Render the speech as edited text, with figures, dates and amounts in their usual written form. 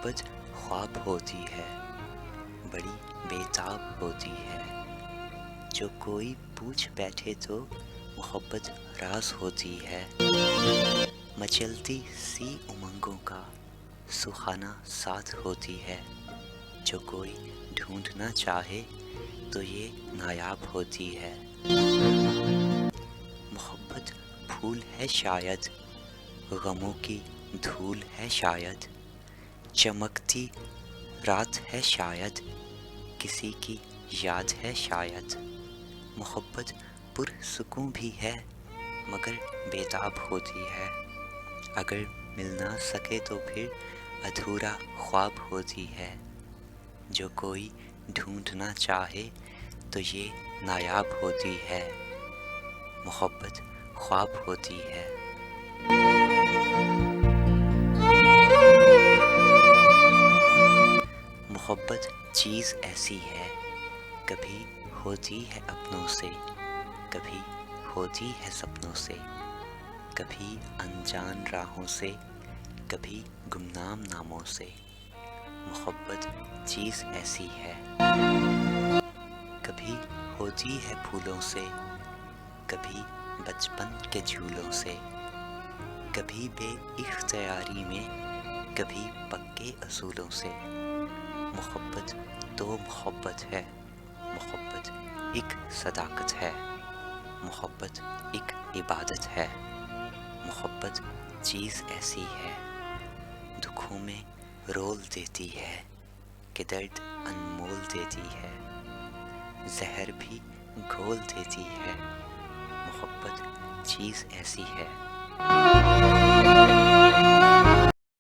محبت خواب ہوتی ہے، بڑی بےتاب ہوتی ہے، جو کوئی پوچھ بیٹھے تو محبت راز ہوتی ہے، مچلتی سی امنگوں کا سخانہ ساتھ ہوتی ہے، جو کوئی ڈھونڈنا چاہے تو یہ نایاب ہوتی ہے، محبت پھول ہے شاید، غموں کی دھول ہے شاید، چمکتی رات ہے شاید، کسی کی یاد ہے شاید، محبت پرسکون بھی ہے مگر بےتاب ہوتی ہے، اگر مل نہ سکے تو پھر ادھورا خواب ہوتی ہے، جو کوئی ڈھونڈنا چاہے تو یہ نایاب ہوتی ہے، محبت خواب ہوتی ہے۔ محبت چیز ایسی ہے، کبھی ہوتی ہے اپنوں سے، کبھی ہوتی ہے سپنوں سے، کبھی انجان راہوں سے، کبھی گمنام ناموں سے، محبت چیز ایسی ہے، کبھی ہوتی ہے پھولوں سے، کبھی بچپن کے جھولوں سے، کبھی بے اختیاری میں، کبھی پکے اصولوں سے، محبت تو محبت ہے، محبت ایک صداقت ہے، محبت ایک عبادت ہے، محبت چیز ایسی ہے، دکھوں میں رول دیتی ہے کہ درد انمول دیتی ہے، زہر بھی گھول دیتی ہے، محبت چیز ایسی ہے۔